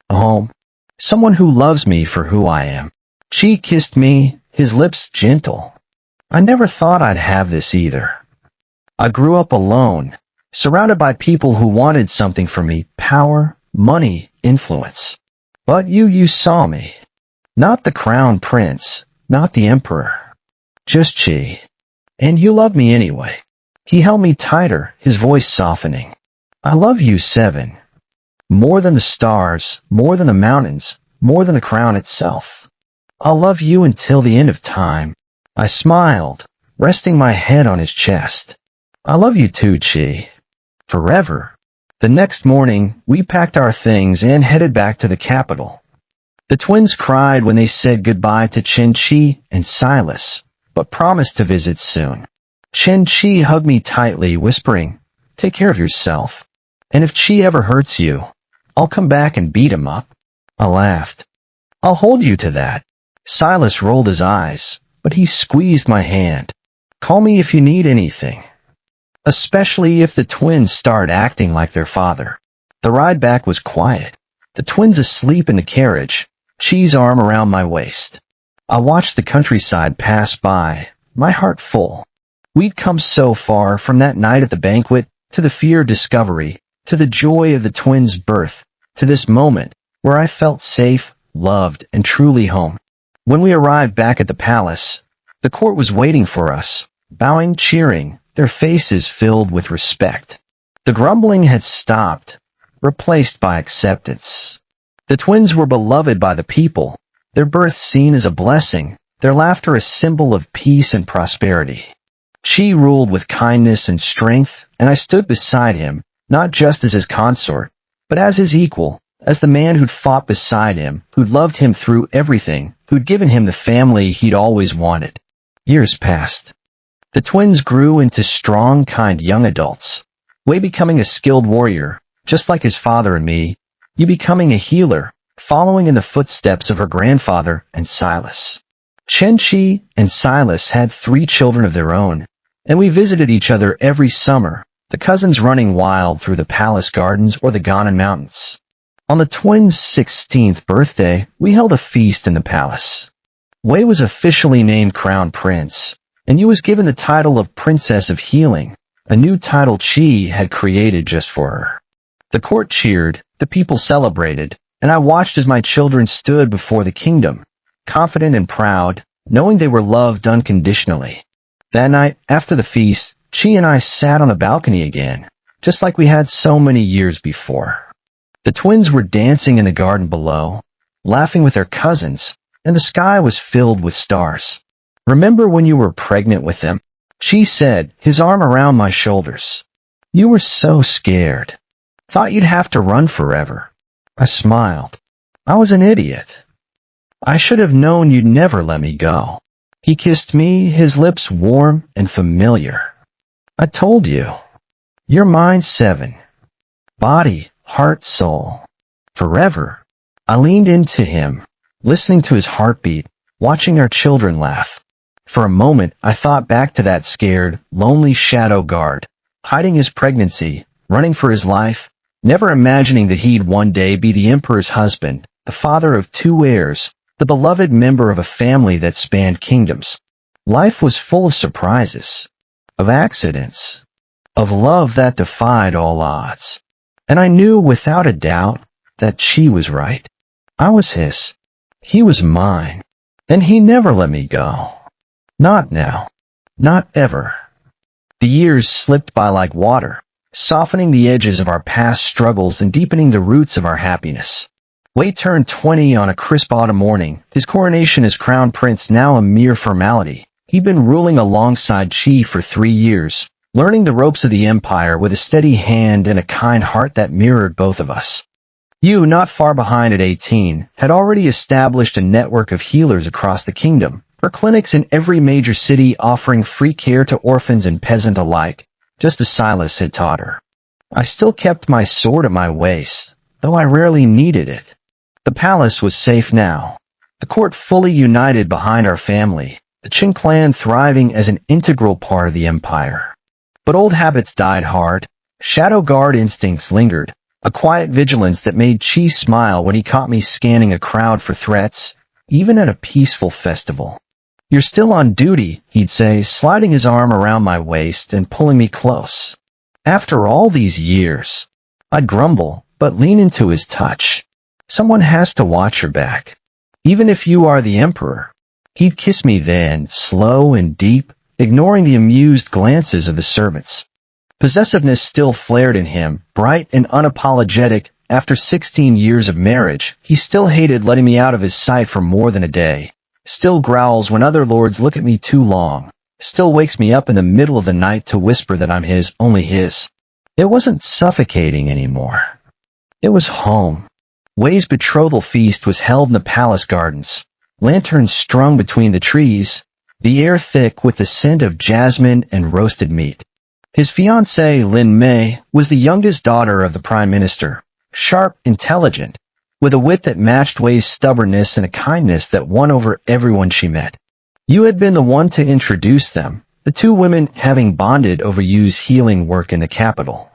A home. Someone who loves me for who I am. Chi kissed me, his lips gentle. I never thought I'd have this either. I grew up alone, surrounded by people who wanted something from me, power, money, influence. But you saw me. Not the crown prince, not the emperor. Just Chi. And you love me anyway. He held me tighter, his voice softening. I love you, Seven. More than the stars, more than the mountains, more than the crown itself. I'll love you until the end of time. I smiled, resting my head on his chest. I love you too, Chi. Forever. The next morning, we packed our things and headed back to the capital. The twins cried when they said goodbye to Chin-Chi and Silas, but promised to visit soon. Chin-Chi hugged me tightly, whispering, "Take care of yourself. And if Chi ever hurts you, I'll come back and beat him up." I laughed. "I'll hold you to that." Silas rolled his eyes, but he squeezed my hand. "Call me if you need anything." Especially if the twins start acting like their father. The ride back was quiet. The twins asleep in the carriage, Chi's arm around my waist. I watched the countryside pass by, my heart full. We'd come so far from that night at the banquet, to the fear of discovery, to the joy of the twins' birth, to this moment where I felt safe, loved, and truly home. When we arrived back at the palace, the court was waiting for us, bowing, cheering, their faces filled with respect. The grumbling had stopped, replaced by acceptance. The twins were beloved by the people, their birth seen as a blessing, their laughter a symbol of peace and prosperity. Chi ruled with kindness and strength, and I stood beside him, not just as his consort, but as his equal, as the man who'd fought beside him, who'd loved him through everything, who'd given him the family he'd always wanted. Years passed. The twins grew into strong, kind young adults. Wei becoming a skilled warrior, just like his father and me, Yu becoming a healer, following in the footsteps of her grandfather and Silas. Chin-Chi and Silas had 3 children of their own, and we visited each other every summer, the cousins running wild through the palace gardens or the Ganon Mountains. On the twins' 16th birthday, we held a feast in the palace. Wei was officially named Crown Prince, and Yu was given the title of Princess of Healing, a new title Chi had created just for her. The court cheered, the people celebrated, and I watched as my children stood before the kingdom, confident and proud, knowing they were loved unconditionally. That night, after the feast, Chi and I sat on the balcony again, just like we had so many years before. The twins were dancing in the garden below, laughing with their cousins, and the sky was filled with stars. "Remember when you were pregnant with them?" She said, his arm around my shoulders. "You were so scared. Thought you'd have to run forever. I smiled. I was an idiot. I should have known you'd never let me go. He kissed me, his lips warm and familiar. I told you. You're mine, 7. Body, heart, soul. Forever. I leaned into him, listening to his heartbeat, watching our children laugh. For a moment, I thought back to that scared, lonely shadow guard, hiding his pregnancy, running for his life, never imagining that he'd one day be the emperor's husband, the father of 2 heirs, the beloved member of a family that spanned kingdoms. Life was full of surprises, of accidents, of love that defied all odds. And I knew without a doubt that she was right. I was his. He was mine. And he never let me go. Not now. Not ever. The years slipped by like water, softening the edges of our past struggles and deepening the roots of our happiness. Wei turned 20 on a crisp autumn morning, his coronation as crown prince now a mere formality. He'd been ruling alongside Qi for 3 years, learning the ropes of the empire with a steady hand and a kind heart that mirrored both of us. Yu, not far behind at 18, had already established a network of healers across the kingdom, her clinics in every major city offering free care to orphans and peasant alike, just as Silas had taught her. I still kept my sword at my waist, though I rarely needed it. The palace was safe now, the court fully united behind our family, the Qin clan thriving as an integral part of the empire. But old habits died hard, shadow guard instincts lingered, a quiet vigilance that made Qi smile when he caught me scanning a crowd for threats, even at a peaceful festival. "You're still on duty," he'd say, sliding his arm around my waist and pulling me close. After all these years, I'd grumble, but lean into his touch. Someone has to watch your back. Even if you are the emperor. He'd kiss me then, slow and deep, ignoring the amused glances of the servants. Possessiveness still flared in him, bright and unapologetic. After 16 years of marriage, he still hated letting me out of his sight for more than a day. Still growls when other lords look at me too long. Still wakes me up in the middle of the night to whisper that I'm his, only his. It wasn't suffocating anymore. It was home. Wei's betrothal feast was held in the palace gardens. Lanterns strung between the trees, the air thick with the scent of jasmine and roasted meat. His fiancée, Lin Mei, was the youngest daughter of the prime minister, sharp, intelligent, with a wit that matched Wei's stubbornness and a kindness that won over everyone she met. Yu had been the one to introduce them, the 2 women having bonded over Yu's healing work in the capital.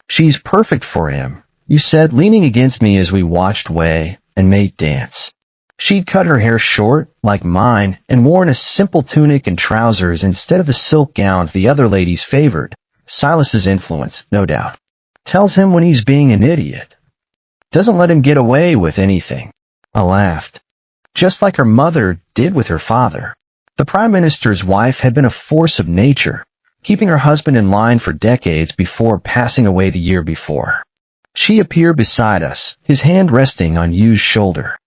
"She's perfect for him," Yu said, leaning against me as we watched Wei and mate dance. She'd cut her hair short, like mine, and worn a simple tunic and trousers instead of the silk gowns the other ladies favored. Silas's influence, no doubt. Tells him when he's being an idiot. Doesn't let him get away with anything. I laughed. Just like her mother did with her father. The prime minister's wife had been a force of nature, keeping her husband in line for decades before passing away the year before. She appeared beside us, his hand resting on Yu's shoulder.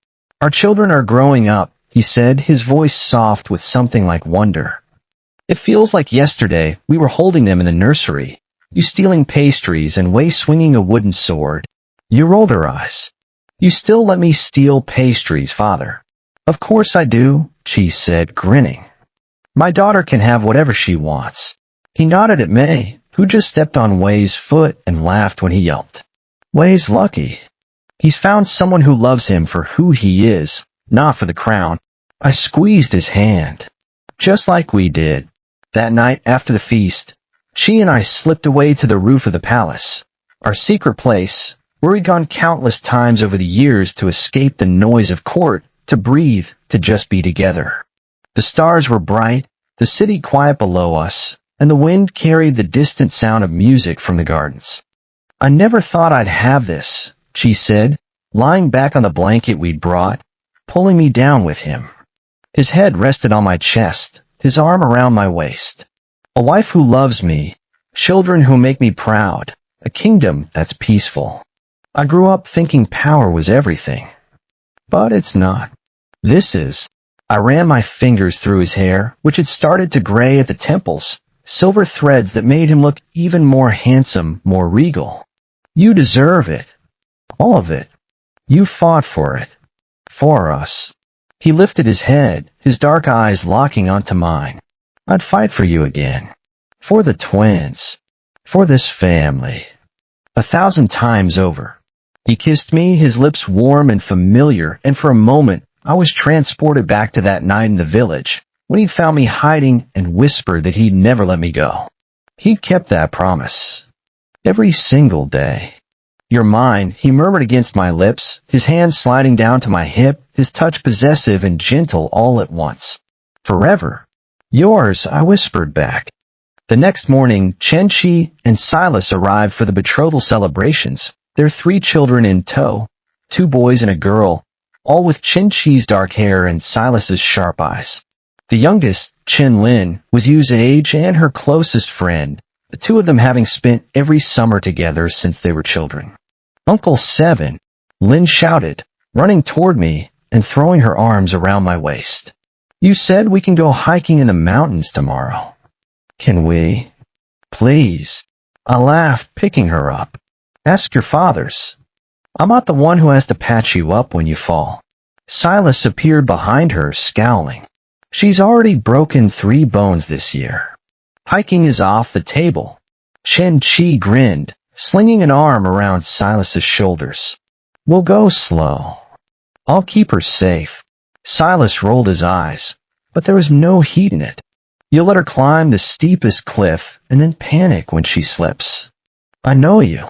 "Our children are growing up," he said, his voice soft with something like wonder. "It feels like yesterday we were holding them in the nursery, you stealing pastries and Wei swinging a wooden sword." You rolled her eyes. "You still let me steal pastries, father?" "Of course I do," she said, grinning. "My daughter can have whatever she wants." He nodded at Mei, who just stepped on Wei's foot and laughed when he yelped. "Wei's lucky. He's found someone who loves him for who he is, not for the crown." I squeezed his hand. Just like we did. That night after the feast, she and I slipped away to the roof of the palace, our secret place, where we'd gone countless times over the years to escape the noise of court, to breathe, to just be together. The stars were bright, the city quiet below us, and the wind carried the distant sound of music from the gardens. "I never thought I'd have this," she said, lying back on the blanket we'd brought, pulling me down with him. His head rested on my chest, his arm around my waist. "A wife who loves me, children who make me proud, a kingdom that's peaceful." I grew up thinking power was everything. But it's not. This is. I ran my fingers through his hair, which had started to gray at the temples, silver threads that made him look even more handsome, more regal. "You deserve it. All of it. You fought for it. For us. He lifted his head, his dark eyes locking onto mine. I'd fight for you again. For the twins. For this family. 1,000 times over. He kissed me, his lips warm and familiar, and for a moment I was transported back to that night in the village, when he found me hiding and whispered that he'd never let me go. He'd kept that promise. Every single day. You're mine, he murmured against my lips, his hand sliding down to my hip, his touch possessive and gentle all at once. Forever. Yours, I whispered back. The next morning, Chen-Chi and Silas arrived for the betrothal celebrations, their 3 children in tow, 2 boys and a girl, all with Chen-Chi's dark hair and Silas's sharp eyes. The youngest, Chen-Lin, was Yu's age and her closest friend, the 2 of them having spent every summer together since they were children. Uncle 7, Lin shouted, running toward me and throwing her arms around my waist. You said we can go hiking in the mountains tomorrow. Can we? Please. I laughed, picking her up. Ask your fathers. I'm not the one who has to patch you up when you fall. Silas appeared behind her, scowling. She's already broken 3 bones this year. Hiking is off the table. Chen-Chi grinned, slinging an arm around Silas's shoulders. We'll go slow. I'll keep her safe. Silas rolled his eyes, but there was no heat in it. You'll let her climb the steepest cliff and then panic when she slips. I know you.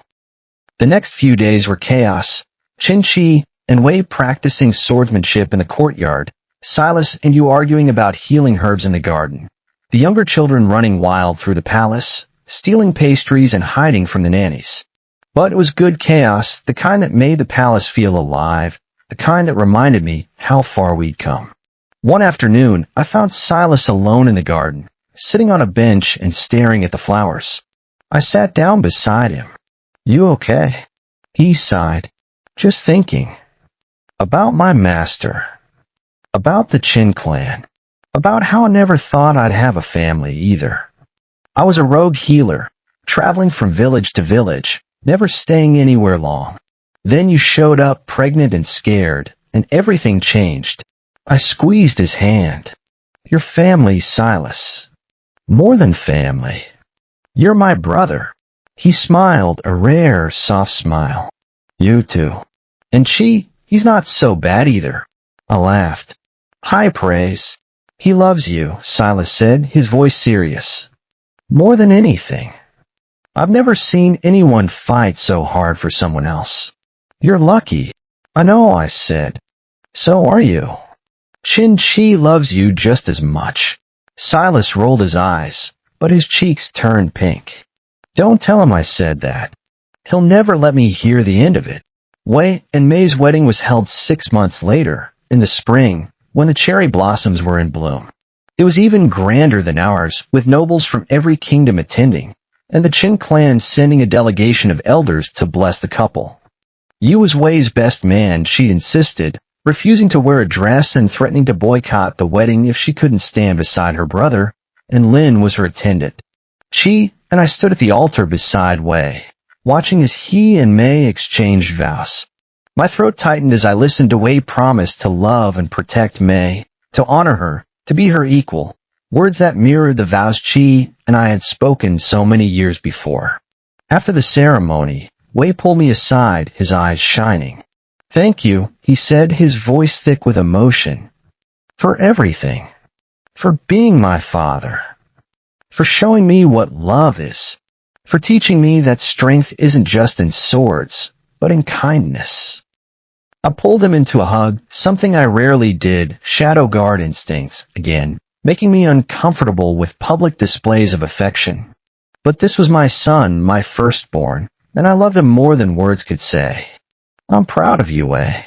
The next few days were chaos. Chen-Chi and Wei practicing swordsmanship in the courtyard, Silas and you arguing about healing herbs in the garden, the younger children running wild through the palace, stealing pastries and hiding from the nannies. But it was good chaos, the kind that made the palace feel alive, the kind that reminded me how far we'd come. One afternoon, I found Silas alone in the garden, sitting on a bench and staring at the flowers. I sat down beside him. You okay? He sighed. Just thinking. About my master. About the Qin clan. About how I never thought I'd have a family either. I was a rogue healer, traveling from village to village, never staying anywhere long. Then you showed up pregnant and scared, and everything changed. I squeezed his hand. Your family, Silas. More than family. You're my brother. He smiled, a rare, soft smile. You too. And he's not so bad either. I laughed. High praise. He loves you, Silas said, his voice serious. More than anything. I've never seen anyone fight so hard for someone else. You're lucky. I know, I said. So are you. Chen-Chi loves you just as much. Silas rolled his eyes, but his cheeks turned pink. Don't tell him I said that. He'll never let me hear the end of it. Wei and May's wedding was held 6 months later, in the spring, when the cherry blossoms were in bloom. It was even grander than ours, with nobles from every kingdom attending, and the Qin clan sending a delegation of elders to bless the couple. Yu was Wei's best man, she insisted, refusing to wear a dress and threatening to boycott the wedding if she couldn't stand beside her brother, and Lin was her attendant. She and I stood at the altar beside Wei, watching as he and May exchanged vows. My throat tightened as I listened to Wei promise to love and protect May, to honor her, to be her equal, words that mirrored the vows Qi and I had spoken so many years before. After the ceremony, Wei pulled me aside, his eyes shining. Thank you, he said, his voice thick with emotion. For everything. For being my father. For showing me what love is. For teaching me that strength isn't just in swords, but in kindness. I pulled him into a hug, something I rarely did, shadow guard instincts, again, making me uncomfortable with public displays of affection. But this was my son, my firstborn, and I loved him more than words could say. I'm proud of you, Wei.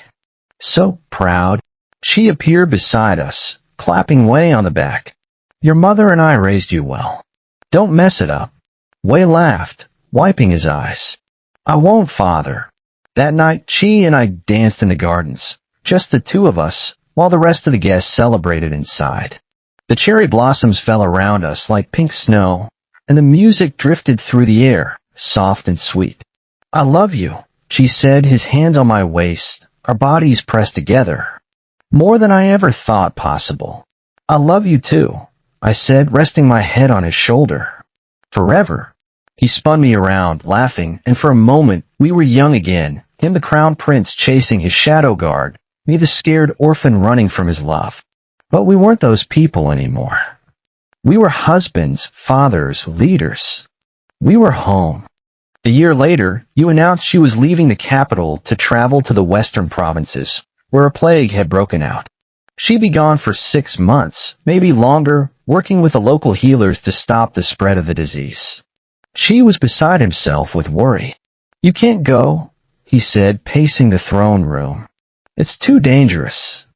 So proud. She appeared beside us, clapping Wei on the back. Your mother and I raised you well. Don't mess it up. Wei laughed, wiping his eyes. I won't, father. That night, Qi and I danced in the gardens, just the 2 of us, while the rest of the guests celebrated inside. The cherry blossoms fell around us like pink snow, and the music drifted through the air, soft and sweet. I love you, Qi said, his hands on my waist, our bodies pressed together. More than I ever thought possible. I love you too, I said, resting my head on his shoulder. Forever. He spun me around, laughing, and for a moment we were young again, him the crown prince chasing his shadow guard, me the scared orphan running from his love. But we weren't those people anymore. We were husbands, fathers, leaders. We were home. A year later, you announced she was leaving the capital to travel to the western provinces, where a plague had broken out. She'd be gone for 6 months, maybe longer, working with the local healers to stop the spread of the disease. She was beside himself with worry. You can't go, he said, pacing the throne room. It's too dangerous.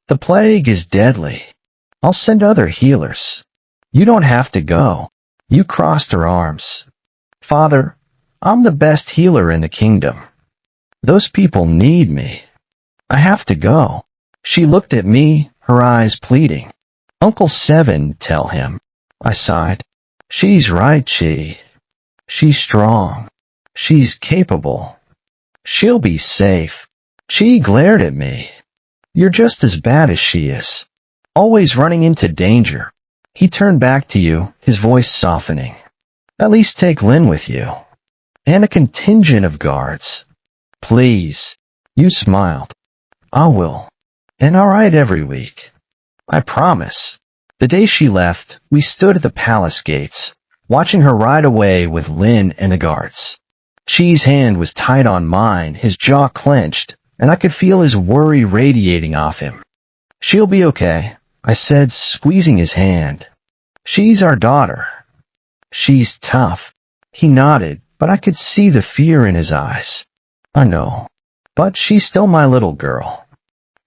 The plague is deadly. I'll send other healers. You don't have to go. You crossed her arms. Father, I'm the best healer in the kingdom. Those people need me. I have to go. She looked at me, her eyes pleading. Uncle Seven, tell him. I sighed. She's right, Chi. She's strong. She's capable. She'll be safe. She glared at me. You're just as bad as she is. Always running into danger. He turned back to you, his voice softening. At least take Lynn with you. And a contingent of guards. Please. You smiled. I will. And I'll write every week. I promise. The day she left, we stood at the palace gates, watching her ride away with Lynn and the guards. Chi's hand was tight on mine, his jaw clenched, and I could feel his worry radiating off him. She'll be okay, I said, squeezing his hand. She's our daughter. She's tough. He nodded, but I could see the fear in his eyes. I know. But she's still my little girl.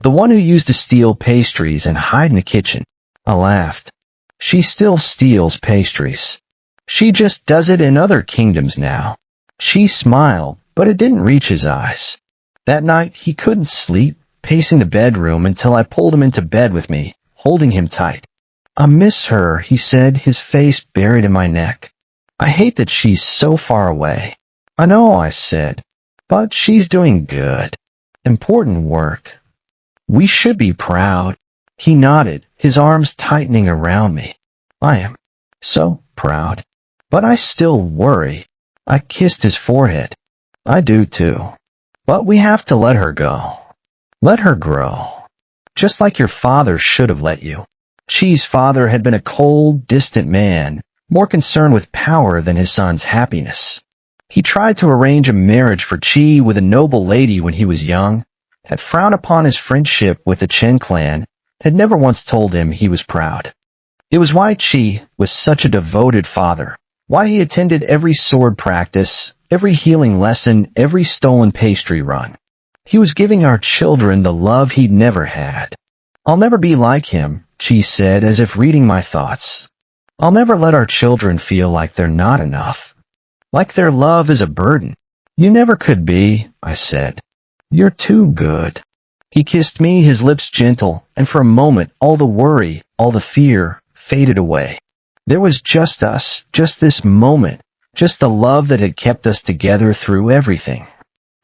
The one who used to steal pastries and hide in the kitchen. I laughed. She still steals pastries. She just does it in other kingdoms now. She smiled, but it didn't reach his eyes. That night, he couldn't sleep, pacing the bedroom until I pulled him into bed with me, holding him tight. I miss her, he said, his face buried in my neck. I hate that she's so far away. I know, I said, but she's doing good. Important work. We should be proud. He nodded, his arms tightening around me. I am so proud. But I still worry. I kissed his forehead. I do too. But we have to let her go. Let her grow. Just like your father should have let you. Chi's father had been a cold, distant man, more concerned with power than his son's happiness. He tried to arrange a marriage for Chi with a noble lady when he was young, had frowned upon his friendship with the Chen clan, had never once told him he was proud. It was why Chi was such a devoted father, why he attended every sword practice, every healing lesson, every stolen pastry run. He was giving our children the love he'd never had. I'll never be like him, Chi said, as if reading my thoughts. I'll never let our children feel like they're not enough. Like their love is a burden. You never could be, I said. You're too good. He kissed me, his lips gentle, and for a moment all the worry, all the fear, faded away. There was just us, just this moment, just the love that had kept us together through everything.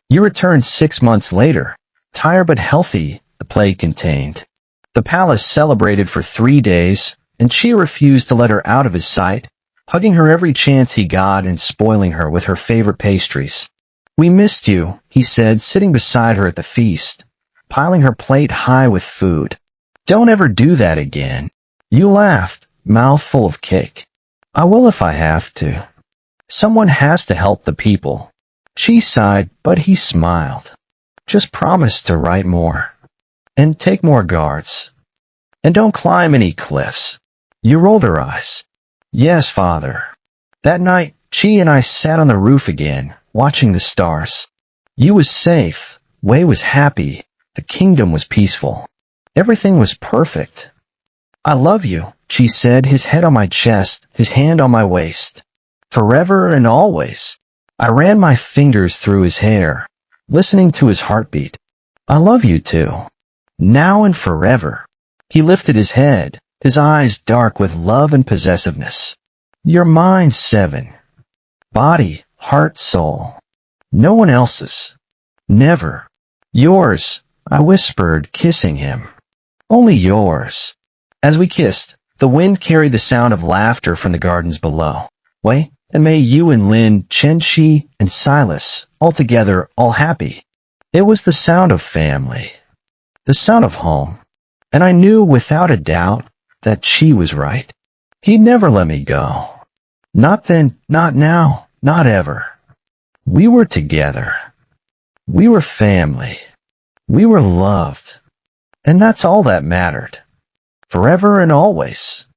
You returned 6 months later, tired but healthy, the plague contained. The palace celebrated for 3 days, and Chi refused to let her out of his sight, hugging her every chance he got and spoiling her with her favorite pastries. We missed you, he said, sitting beside her at the feast, piling her plate high with food. Don't ever do that again. You laughed, mouth full of cake. I will if I have to. Someone has to help the people. She sighed, but he smiled. Just promise to write more. And take more guards. And don't climb any cliffs. You rolled her eyes. Yes, Father. That night, Chi and I sat on the roof again, watching the stars. You was safe. Wei was happy. The kingdom was peaceful. Everything was perfect. I love you, Chi said, his head on my chest, his hand on my waist. Forever and always. I ran my fingers through his hair, listening to his heartbeat. I love you too. Now and forever. He lifted his head, his eyes dark with love and possessiveness. You're mine, Seven. Body, heart, soul. No one else's. Never. Yours, I whispered, kissing him. Only yours. As we kissed, the wind carried the sound of laughter from the gardens below. Wei, and Mei Yu and Lin, Chen Shi, and Silas, all together, all happy. It was the sound of family, the sound of home, and I knew without a doubt that she was right. He'd never let me go. Not then, not now, not ever. We were together. We were family. We were loved. And that's all that mattered. Forever and always.